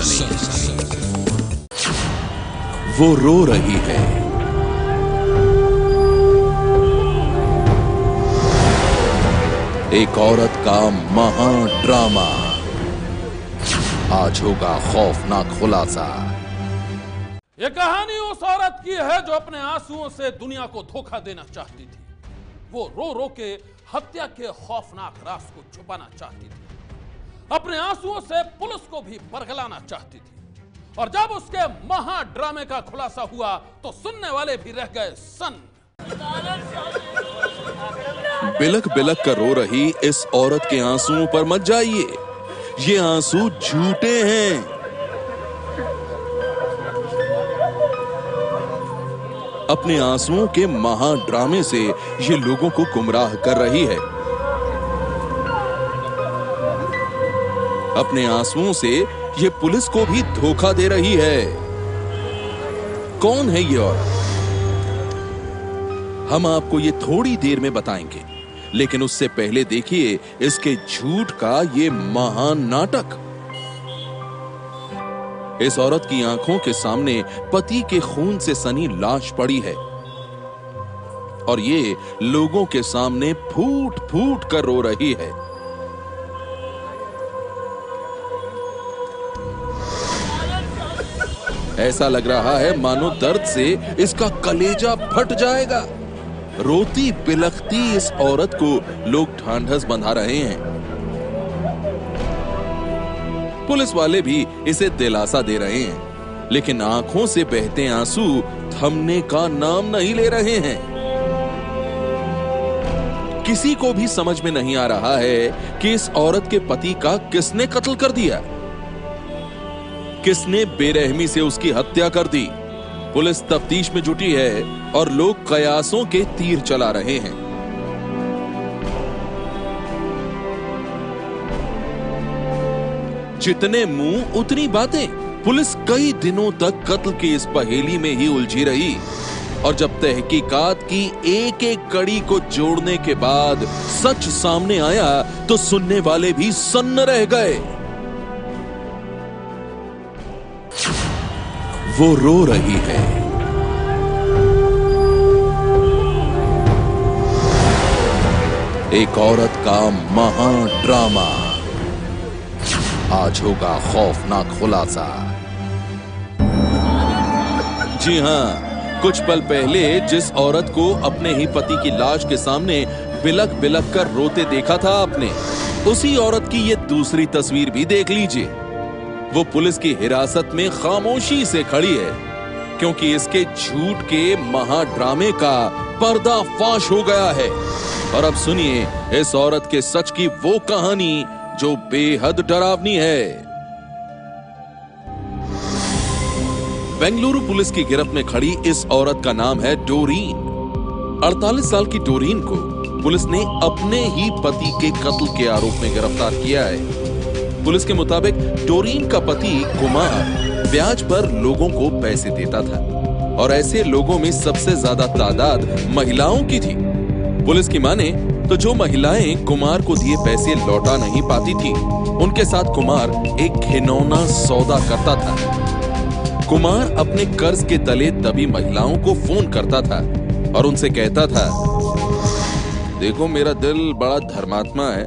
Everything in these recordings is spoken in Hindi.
सनसनी। वो रो रही है। एक औरत का महा ड्रामा। आज होगा खौफनाक खुलासा। ये कहानी उस औरत की है जो अपने आंसुओं से दुनिया को धोखा देना चाहती थी। वो रो रो के हत्या के खौफनाक राज को छुपाना चाहती थी। अपने आंसुओं से पुलिस को भी बरगलाना चाहती थी। और जब उसके महा ड्रामे का खुलासा हुआ तो सुनने वाले भी रह गए सन्न। बिलक बिलक कर रो रही इस औरत के आंसुओं पर मत जाइए। ये आंसू झूठे हैं। अपने आंसुओं के महा ड्रामे से ये लोगों को गुमराह कर रही है। अपने आंसुओं से ये पुलिस को भी धोखा दे रही है। कौन है ये औरत? हम आपको ये थोड़ी देर में बताएंगे, लेकिन उससे पहले देखिए इसके झूठ का ये महान नाटक। इस औरत की आंखों के सामने पति के खून से सनी लाश पड़ी है और ये लोगों के सामने फूट फूट कर रो रही है। ऐसा लग रहा है मानो दर्द से इसका कलेजा फट जाएगा। रोती बिलखती इस औरत को लोग ढांढस बंधा रहे हैं। पुलिस वाले भी इसे दिलासा दे रहे हैं, लेकिन आंखों से बहते आंसू थमने का नाम नहीं ले रहे हैं। किसी को भी समझ में नहीं आ रहा है कि इस औरत के पति का किसने कत्ल कर दिया, किसने बेरहमी से उसकी हत्या कर दी। पुलिस तफ्तीश में जुटी है और लोग कयासों के तीर चला रहे हैं। जितने मुंह उतनी बातें। पुलिस कई दिनों तक कत्ल की इस पहेली में ही उलझी रही और जब तहकीकात की एक एक कड़ी को जोड़ने के बाद सच सामने आया तो सुनने वाले भी सन्न रह गए। वो रो रही है। एक औरत का महा ड्रामा। आज होगा खौफनाक खुलासा। जी हां, कुछ पल पहले जिस औरत को अपने ही पति की लाश के सामने बिलक बिलक कर रोते देखा था आपने, उसी औरत की ये दूसरी तस्वीर भी देख लीजिए। वो पुलिस की हिरासत में खामोशी से खड़ी है क्योंकि इसके झूठ के महा ड्रामे का पर्दाफाश हो गया है। और अब सुनिए इस औरत के सच की वो कहानी जो बेहद डरावनी है। बेंगलुरु पुलिस की गिरफ्त में खड़ी इस औरत का नाम है डोरीन। 48 साल की डोरीन को पुलिस ने अपने ही पति के कत्ल के आरोप में गिरफ्तार किया है। पुलिस के मुताबिक डोरीन का पति कुमार ब्याज पर लोगों को पैसे देता था और ऐसे लोगों में सबसे ज्यादा तादाद महिलाओं की थी। पुलिस की माने तो जो महिलाएं कुमार को दिए पैसे लौटा नहीं पाती थी, उनके साथ कुमार एक घिनौना सौदा करता था। कुमार अपने कर्ज के तले दबी महिलाओं को फोन करता था और उनसे कहता था, देखो मेरा दिल बड़ा धर्मात्मा है,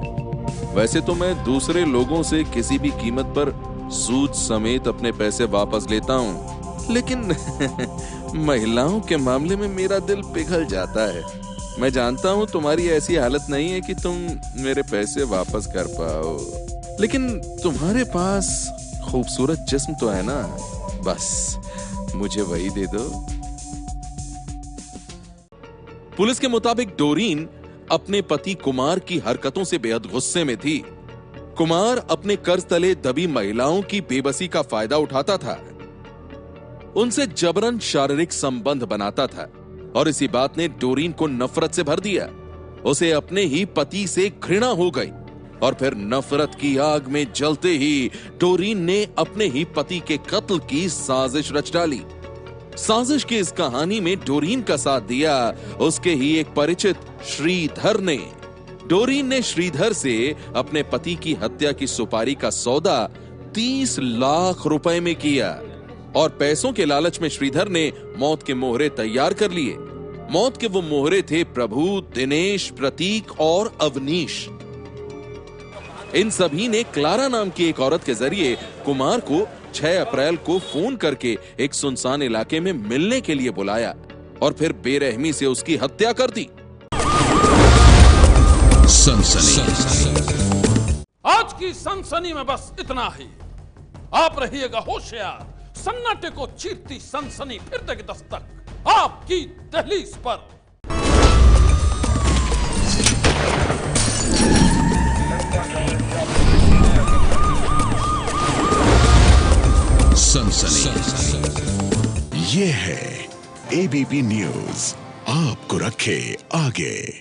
वैसे तो मैं दूसरे लोगों से किसी भी कीमत पर सूद समेत अपने पैसे वापस लेता हूं, लेकिन महिलाओं के मामले में मेरा दिल पिघल जाता है। मैं जानता हूं तुम्हारी ऐसी हालत नहीं है कि तुम मेरे पैसे वापस कर पाओ, लेकिन तुम्हारे पास खूबसूरत जिस्म तो है ना, बस मुझे वही दे दो। पुलिस के मुताबिक डोरीन अपने पति कुमार की हरकतों से बेहद गुस्से में थी। कुमार अपने कर्ज तले दबी महिलाओं की बेबसी का फायदा उठाता था, उनसे जबरन शारीरिक संबंध बनाता था और इसी बात ने डोरीन को नफरत से भर दिया। उसे अपने ही पति से घृणा हो गई और फिर नफरत की आग में जलते ही डोरीन ने अपने ही पति के कत्ल की साजिश रच डाली। साजिश की इस कहानी में डोरीन का साथ दिया उसके ही एक परिचित श्रीधर ने। डोरीन ने श्रीधर से अपने पति की हत्या की सुपारी का सौदा 30 लाख रुपए में किया और पैसों के लालच में श्रीधर ने मौत के मोहरे तैयार कर लिए। मौत के वो मोहरे थे प्रभु, दिनेश, प्रतीक और अवनीश। इन सभी ने क्लारा नाम की एक औरत के जरिए कुमार को 6 अप्रैल को फोन करके एक सुनसान इलाके में मिलने के लिए बुलाया और फिर बेरहमी से उसकी हत्या कर दी। आज की सनसनी में बस इतना ही। आप रहिएगा होशियार। सन्नाटे को चीरती सनसनी फिर देगी दस्तक आपकी दहलीज पर। सनसनी ये है एबीपी न्यूज, आपको रखे आगे।